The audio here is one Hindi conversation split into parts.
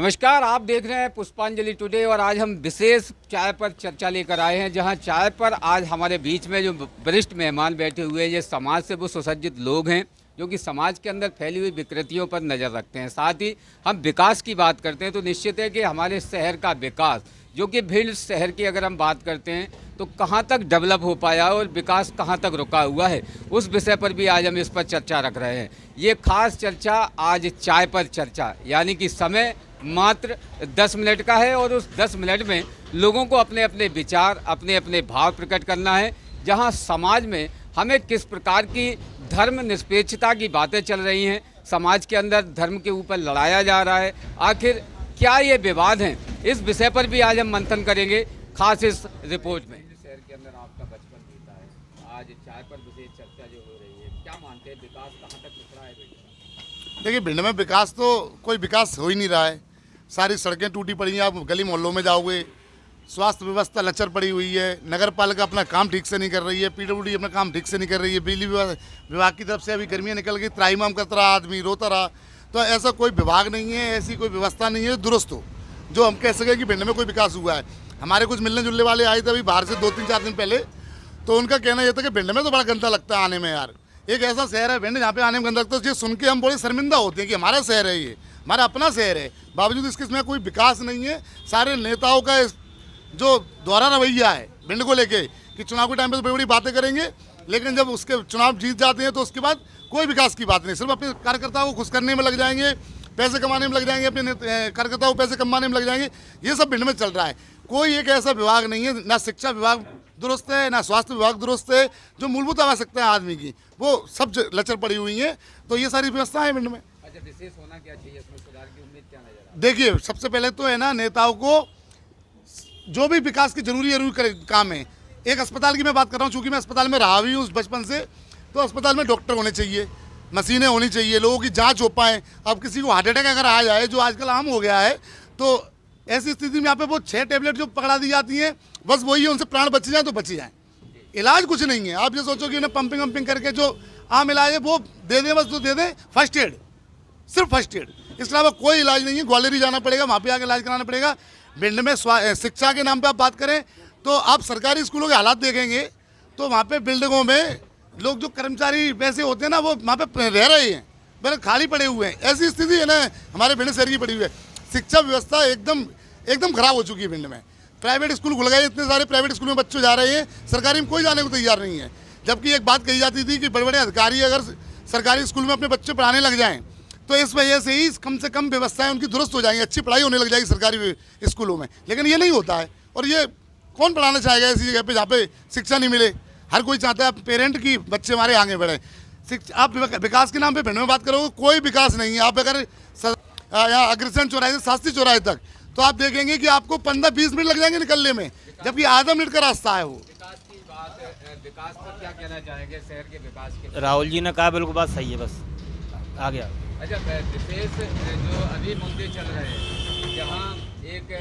नमस्कार, आप देख रहे हैं पुष्पांजलि टुडे और आज हम विशेष चाय पर चर्चा लेकर आए हैं, जहां चाय पर आज हमारे बीच में जो वरिष्ठ मेहमान बैठे हुए हैं ये समाज से वो सुसज्जित लोग हैं जो कि समाज के अंदर फैली हुई विकृतियों पर नज़र रखते हैं। साथ ही हम विकास की बात करते हैं तो निश्चित है कि हमारे शहर का विकास, जो कि भिंड शहर की अगर हम बात करते हैं तो कहाँ तक डेवलप हो पाया और विकास कहाँ तक रुका हुआ है, उस विषय पर भी आज हम इस पर चर्चा रख रहे हैं। ये खास चर्चा आज चाय पर चर्चा, यानी कि समय मात्र 10 मिनट का है और उस 10 मिनट में लोगों को अपने अपने विचार, अपने अपने भाव प्रकट करना है। जहां समाज में हमें किस प्रकार की धर्म निरपेक्षता की बातें चल रही हैं, समाज के अंदर धर्म के ऊपर लड़ाया जा रहा है, आखिर क्या ये विवाद हैं, इस विषय पर भी आज हम मंथन करेंगे खास इस रिपोर्ट में। शहर के अंदर आपका बचपन बीता है, आज चाय पर विशेष चर्चा जो हो रही है, क्या मानते हैं विकास कहाँ तक पिछड़ा है भिंड में? देखिए, भिंड में विकास तो कोई विकास हो ही नहीं रहा है। सारी सड़कें टूटी पड़ी हैं। आप गली मोहल्लों में जाओगे, स्वास्थ्य व्यवस्था लचर पड़ी हुई है। नगर पालिका अपना काम ठीक से नहीं कर रही है, पीडब्ल्यूडी अपना काम ठीक से नहीं कर रही है। बिजली विभाग की तरफ से अभी गर्मियाँ निकल गई, त्राहिमाम करता रहा आदमी, रोता रहा। तो ऐसा कोई विभाग नहीं है, ऐसी कोई व्यवस्था नहीं है दुरुस्त हो जो हम कह सकें कि भिंड में कोई विकास हुआ है। हमारे कुछ मिलने जुलने वाले आए थे अभी बाहर से 2-3-4 दिन पहले, तो उनका कहना यह था कि भिंड में तो बड़ा गंदा लगता है आने में। यार, एक ऐसा शहर है भिंड जहाँ पे आने में गंदा लगता है। ये सुन के हम बड़े शर्मिंदा होते हैं कि हमारा शहर है, ये हमारा अपना शहर है, बावजूद इसके इसमें कोई विकास नहीं है। सारे नेताओं का जो दोहरा रवैया है भिंड को लेके कि चुनाव के टाइम पे तो बड़ी बड़ी बातें करेंगे, लेकिन जब उसके चुनाव जीत जाते हैं तो उसके बाद कोई विकास की बात नहीं, सिर्फ अपने कार्यकर्ताओं को खुश करने में लग जाएंगे, पैसे कमाने में लग जाएंगे, अपने कार्यकर्ताओं को पैसे कमाने में लग जाएंगे। ये सब भिंड में चल रहा है। कोई एक ऐसा विभाग नहीं है, ना शिक्षा विभाग दुरुस्त है, ना स्वास्थ्य विभाग दुरुस्त है। जो मूलभूत आवश्यकता है आदमी की वो सब लचर पड़ी हुई है। तो ये सारी व्यवस्था है भिंड में। अच्छा, विशेष होना क्या चाहिए, इसमें सुधार की उम्मीद क्या नजर आ रही है? देखिए, सबसे पहले तो है ना, नेताओं को जो भी विकास की जरूरी काम है। एक अस्पताल की मैं बात कर रहा हूँ, चूँकि मैं अस्पताल में रहा भी हूँ बचपन से, तो अस्पताल में डॉक्टर होने चाहिए, मशीनें होनी चाहिए, लोगों की जांच हो पाए। अब किसी को हार्ट अटैक अगर आ जाए, जो आजकल आम हो गया है, तो ऐसी स्थिति में यहाँ पे वो 6 टैबलेट जो पकड़ा दी जाती हैं, बस वही है, उनसे प्राण बच जाए तो बच जाए। इलाज कुछ नहीं है। आप ये सोचो कि उन्हें पंपिंग वम्पिंग करके जो आम इलाज है वो दे दें, बस तो दे दें फर्स्ट एड, सिर्फ फर्स्ट एड, इसके अलावा कोई इलाज नहीं है। ग्वालियर ही जाना पड़ेगा, वहाँ पे आके इलाज कराना पड़ेगा। भिंड में शिक्षा के नाम पे आप बात करें तो आप सरकारी स्कूलों के हालात देखेंगे तो वहाँ पे बिल्डिंगों में लोग जो कर्मचारी वैसे होते हैं ना, वो वहाँ पे रह रहे हैं, बड़े खाली पड़े हुए हैं। ऐसी स्थिति है ना हमारे भिंड शहर की पड़ी हुई है। शिक्षा व्यवस्था एकदम खराब हो चुकी है भिंड में। प्राइवेट स्कूल खुल गए, इतने सारे प्राइवेट स्कूल में बच्चे जा रहे हैं, सरकारी में कोई जाने को तैयार नहीं है। जबकि एक बात कही जाती थी कि बड़े बड़े अधिकारी अगर सरकारी स्कूल में अपने बच्चे पढ़ाने लग जाएं तो इस वजह से ही कम से कम व्यवस्थाएं उनकी दुरुस्त हो जाएंगी, अच्छी पढ़ाई होने लग जाएगी सरकारी स्कूलों में। लेकिन ये नहीं होता है, और ये कौन पढ़ाना चाहेगा ऐसी जगह पे जहाँ पे शिक्षा नहीं मिले। हर कोई चाहता है पेरेंट की बच्चे हमारे आगे बढ़े। आप विकास के नाम पे भिंड में बात करोगे, कोई विकास नहीं है। आप अगर यहाँ अग्रसेन चौराहे से शास्त्री चौराहे तक तो आप देखेंगे कि आपको 15-20 मिनट लग जाएंगे निकलने में, जबकि आधा मिनट का रास्ता है वो। विकास पर क्या कहना चाहेंगे शहर के विकास के? राहुल जी ने कहा बिल्कुल बात सही है, बस आ गया। अच्छा, विशेष जो अभी मुद्दे चल रहे हैं, जहाँ एक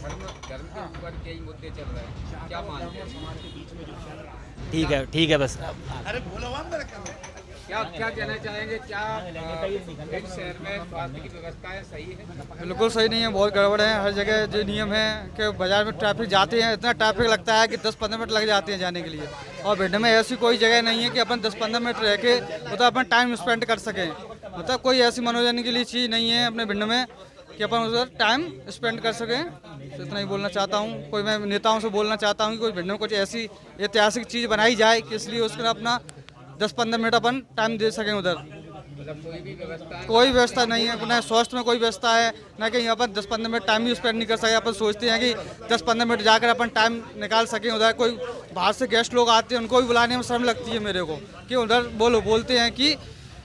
धर्म के ऊपर कई मुद्दे चल रहे हैं, क्या मानते हैं समाज के बीच में जो चल रहा है? ठीक है बस। अरे बोलो, क्या कहना चाहेंगे? क्या इस शहर में स्वास्थ्य की व्यवस्थाएं सही है? बिल्कुल सही नहीं है, बहुत गड़बड़ है। हर जगह जो नियम है कि बाजार में ट्रैफिक जाते हैं, इतना ट्रैफिक लगता है कि 10-15 मिनट लग जाते हैं जाने के लिए। और भिंड में ऐसी कोई जगह नहीं है कि अपन 10-15 मिनट रह के मतलब अपन टाइम स्पेंड कर सकें। मतलब कोई ऐसी मनोरंजन के लिए चीज़ नहीं है अपने भिंड में कि अपन उधर टाइम स्पेंड कर सकें। तो इतना ही बोलना चाहता हूँ। कोई मैं नेताओं से बोलना चाहता हूँ कि कोई भिंड में कुछ ऐसी ऐतिहासिक चीज़ बनाई जाए कि इसलिए उसका अपना 10-15 मिनट अपन टाइम दे सकें उधर। मतलब कोई व्यवस्था नहीं है, ना स्वास्थ्य में कोई व्यवस्था है, ना कि यहाँ पर 10-15 मिनट टाइम भी स्पेंड नहीं कर सके। अपन सोचते हैं कि 10-15 मिनट जाकर अपन टाइम निकाल सकें उधर। कोई बाहर से गेस्ट लोग आते हैं, उनको भी बुलाने में शर्म लगती है मेरे को कि उधर बोलते हैं कि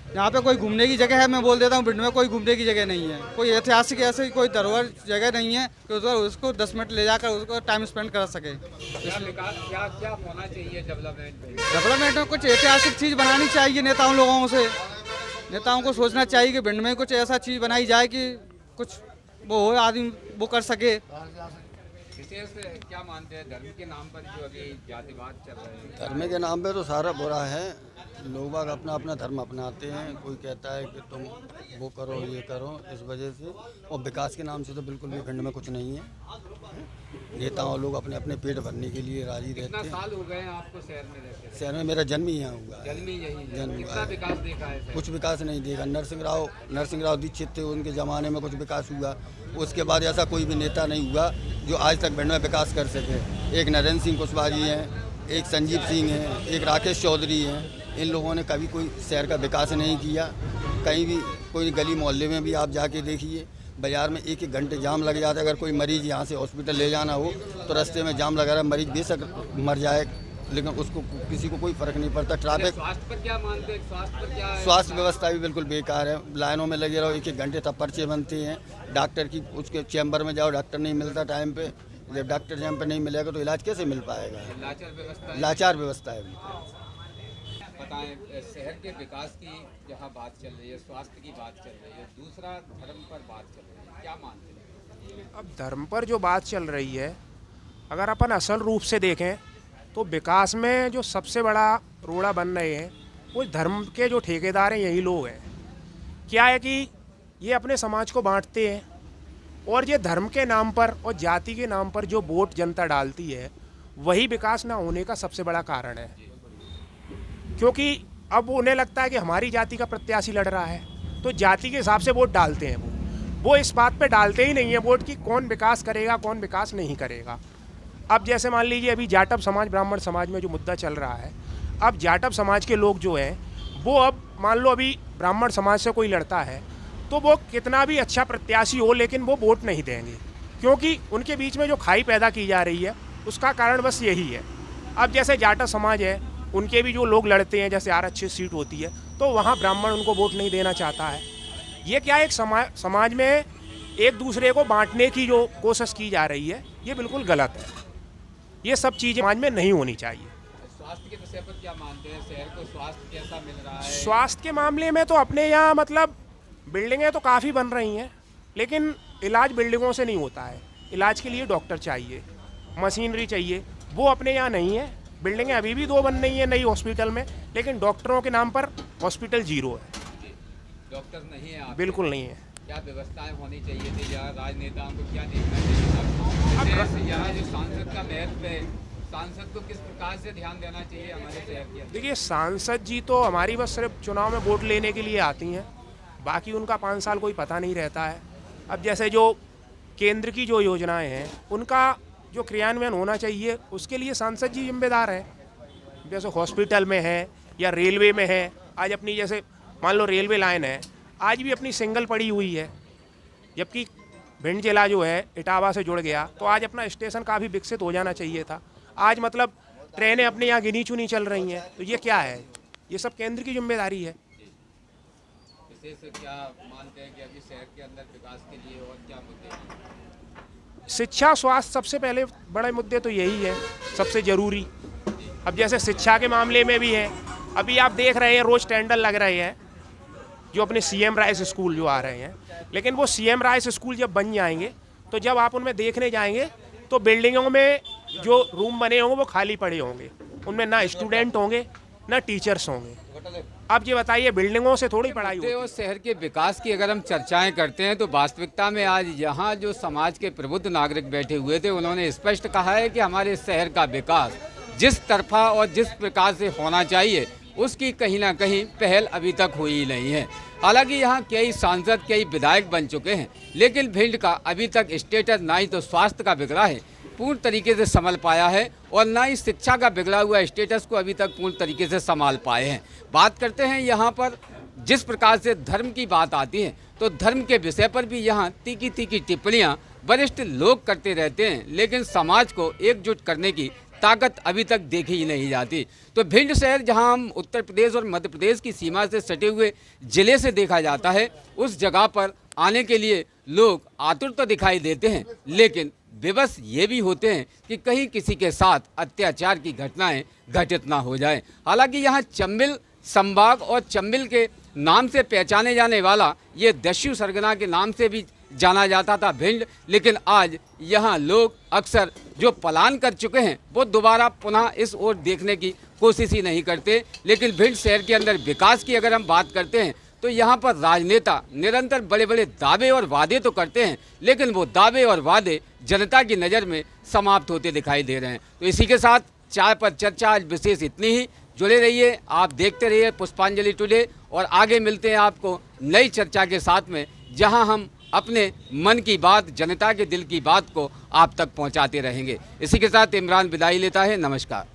यहाँ पे कोई घूमने की जगह है। मैं बोल देता हूँ भिंड में कोई घूमने की जगह नहीं है, कोई ऐतिहासिक ऐसे कोई धरोहर जगह नहीं है कि उधर उसको 10 मिनट ले जाकर उसको टाइम स्पेंड कर सके। क्या होना चाहिए डेवलपमेंट में कुछ ऐतिहासिक चीज़ बनानी चाहिए नेताओं लोगों से। नेताओं को सोचना चाहिए कि भिंड में कुछ ऐसा चीज़ बनाई जाए कि कुछ वो हो, आदमी वो कर सके। विशेष क्या मानते हैं धर्म के नाम पर जो अभी जातिवाद चल रहे हैं? धर्म के नाम पे तो सारा बुरा है। लोग बाग अपना अपना धर्म अपनाते हैं। कोई कहता है कि तुम वो करो ये करो, इस वजह से। और विकास के नाम से तो बिल्कुल भी भिंड में कुछ नहीं है। नेताओं लोग अपने अपने पेट भरने के लिए राजी रहते कितना हैं। साल हो गए हैं आपको शहर में रहते? शहर में मेरा जन्म ही यहाँ हुआ है। जन्म ही यही है। जन्म कितना हुआ है। विकास देखा है शहर? कुछ विकास नहीं देखा। नरसिंह राव दीक्षित थे, उनके ज़माने में कुछ विकास हुआ। उसके बाद ऐसा कोई भी नेता नहीं हुआ जो आज तक भिंड में विकास कर सके। एक नरेंद्र सिंह कुशवाहा जी हैं, एक संजीव सिंह हैं, एक राकेश चौधरी हैं। इन लोगों ने कभी कोई शहर का विकास नहीं किया। कहीं भी कोई गली मोहल्ले में भी आप जाके देखिए, बाज़ार में एक एक घंटे जाम लग जाता है। अगर कोई मरीज़ यहाँ से हॉस्पिटल ले जाना हो तो रास्ते में जाम लगा रहा है। मरीज़ बेशक मर जाए लेकिन उसको किसी को कोई फ़र्क नहीं पड़ता। ट्रैफिक स्वास्थ्य पर क्या मानते हैं? स्वास्थ्य पर क्या है? स्वास्थ्य व्यवस्था भी बिल्कुल बेकार है। लाइनों में लगे रहो एक एक घंटे, तब पर्चे बनते हैं। डॉक्टर की उसके चैम्बर में जाओ, डॉक्टर नहीं मिलता टाइम पे। जब डॉक्टर टाइम पे नहीं मिलेगा तो इलाज कैसे मिल पाएगा? लाचार व्यवस्था है बिल्कुल। बताएं, शहर के विकास की जहाँ बात चल रही है, स्वास्थ्य की बात चल रही है, दूसरा धर्म पर बात चल रही है, क्या मानते हैं? अब धर्म पर जो बात चल रही है, अगर अपन असल रूप से देखें तो विकास में जो सबसे बड़ा रोड़ा बन रहे हैं वो धर्म के जो ठेकेदार हैं यही लोग हैं। क्या है कि ये अपने समाज को बांटते हैं और ये धर्म के नाम पर और जाति के नाम पर जो वोट जनता डालती है वही विकास ना होने का सबसे बड़ा कारण है। क्योंकि अब उन्हें लगता है कि हमारी जाति का प्रत्याशी लड़ रहा है तो जाति के हिसाब से वोट डालते हैं। वो इस बात पे डालते ही नहीं है वोट कि कौन विकास करेगा कौन विकास नहीं करेगा। अब जैसे मान लीजिए अभी जाटव समाज ब्राह्मण समाज में जो मुद्दा चल रहा है, अब जाटव समाज के लोग जो हैं वो अब मान लो अभी ब्राह्मण समाज से कोई लड़ता है तो वो कितना भी अच्छा प्रत्याशी हो लेकिन वो वोट नहीं देंगे, क्योंकि उनके बीच में जो खाई पैदा की जा रही है उसका कारण बस यही है। अब जैसे जाटव समाज है उनके भी जो लोग लड़ते हैं, जैसे आरक्षित सीट होती है तो वहाँ ब्राह्मण उनको वोट नहीं देना चाहता है। ये क्या एक समाज में एक दूसरे को बांटने की जो कोशिश की जा रही है ये बिल्कुल गलत है। ये सब चीज़ें समाज में नहीं होनी चाहिए। स्वास्थ्य के विषय पर क्या मानते हैं? शहर को स्वास्थ्य कैसा मिल रहा है? स्वास्थ्य के मामले में तो अपने यहाँ मतलब बिल्डिंगें तो काफ़ी बन रही हैं लेकिन इलाज बिल्डिंगों से नहीं होता है। इलाज के लिए डॉक्टर चाहिए, मशीनरी चाहिए, वो अपने यहाँ नहीं है। बिल्डिंगें अभी भी 2 बन रही हैं नई हॉस्पिटल में, लेकिन डॉक्टरों के नाम पर हॉस्पिटल 0 है। डॉक्टर नहीं है? बिल्कुल नहीं है। क्या व्यवस्थाएं होनी चाहिए थी? यहाँ राजनेताओं को क्या देखना चाहिए था? यहाँ जो सांसद का महत्व है, सांसद को किस प्रकार से ध्यान देना चाहिए हमारे शहर के अंदर? देखिए, सांसद जी तो हमारी बस सिर्फ चुनाव में वोट लेने के लिए आती हैं, बाकी उनका 5 साल कोई पता नहीं रहता है। अब जैसे जो केंद्र की जो योजनाएं हैं उनका जो क्रियान्वयन होना चाहिए उसके लिए सांसद जी जिम्मेदार हैं। जैसे हॉस्पिटल में है या रेलवे में है, आज अपनी जैसे मान लो रेलवे लाइन है आज भी अपनी सिंगल पड़ी हुई है, जबकि भिंड जिला जो है इटावा से जुड़ गया तो आज अपना स्टेशन काफ़ी विकसित हो जाना चाहिए था। आज मतलब ट्रेनें अपने यहाँ गिनी चुनी चल रही हैं, तो ये क्या है? ये सब केंद्र की जिम्मेदारी है। विशेष क्या मानते हैं कि अभी शहर के अंदर विकास के लिए और क्या मुद्दे हैं? शिक्षा स्वास्थ्य सबसे पहले बड़े मुद्दे तो यही है सबसे ज़रूरी। अब जैसे शिक्षा के मामले में भी है, अभी आप देख रहे हैं रोज़ टेंडर लग रहे हैं जो अपने CM राइस स्कूल जो आ रहे हैं, लेकिन वो CM राइस स्कूल जब बन जाएंगे तो जब आप उनमें देखने जाएंगे तो बिल्डिंगों में जो रूम बने होंगे वो खाली पड़े होंगे, उनमें ना स्टूडेंट होंगे ना टीचर्स होंगे। अब ये बताइए बिल्डिंगों से थोड़ी पढ़ाई होती है। और शहर के विकास की अगर हम चर्चाएं करते हैं तो वास्तविकता में आज यहाँ जो समाज के प्रबुद्ध नागरिक बैठे हुए थे उन्होंने स्पष्ट कहा है कि हमारे शहर का विकास जिस तरफा और जिस प्रकार से होना चाहिए उसकी कहीं ना कहीं पहल अभी तक हुई ही नहीं है। हालांकि यहाँ कई सांसद कई विधायक बन चुके हैं, लेकिन भिंड का अभी तक स्टेटस ना ही तो स्वास्थ्य का बिगड़ा है पूर्ण तरीके से संभल पाया है और ना ही शिक्षा का बिगड़ा हुआ स्टेटस को अभी तक पूर्ण तरीके से संभाल पाए हैं। बात करते हैं यहाँ पर जिस प्रकार से धर्म की बात आती है तो धर्म के विषय पर भी यहाँ तीखी तीखी टिप्पणियाँ वरिष्ठ लोग करते रहते हैं, लेकिन समाज को एकजुट करने की ताकत अभी तक देखी ही नहीं जाती। तो भिंड शहर जहां हम उत्तर प्रदेश और मध्य प्रदेश की सीमा से सटे हुए ज़िले से देखा जाता है, उस जगह पर आने के लिए लोग आतुर तो दिखाई देते हैं, लेकिन विवश ये भी होते हैं कि कहीं किसी के साथ अत्याचार की घटनाएं घटित ना हो जाए। हालांकि यहाँ चंबिल संभाग और चंबिल के नाम से पहचाने जाने वाला ये दस्यु सरगना के नाम से भी जाना जाता था भिंड, लेकिन आज यहाँ लोग अक्सर जो पलायन कर चुके हैं वो दोबारा पुनः इस ओर देखने की कोशिश ही नहीं करते। लेकिन भिंड शहर के अंदर विकास की अगर हम बात करते हैं तो यहाँ पर राजनेता निरंतर बड़े बड़े दावे और वादे तो करते हैं, लेकिन वो दावे और वादे जनता की नज़र में समाप्त होते दिखाई दे रहे हैं। तो इसी के साथ चाय पर चर्चा आज विशेष इतनी ही। जुड़े रहिए, आप देखते रहिए पुष्पांजलि टुडे, और आगे मिलते हैं आपको नई चर्चा के साथ में, जहां हम अपने मन की बात, जनता के दिल की बात को आप तक पहुंचाते रहेंगे। इसी के साथ इमरान विदाई लेता है। नमस्कार।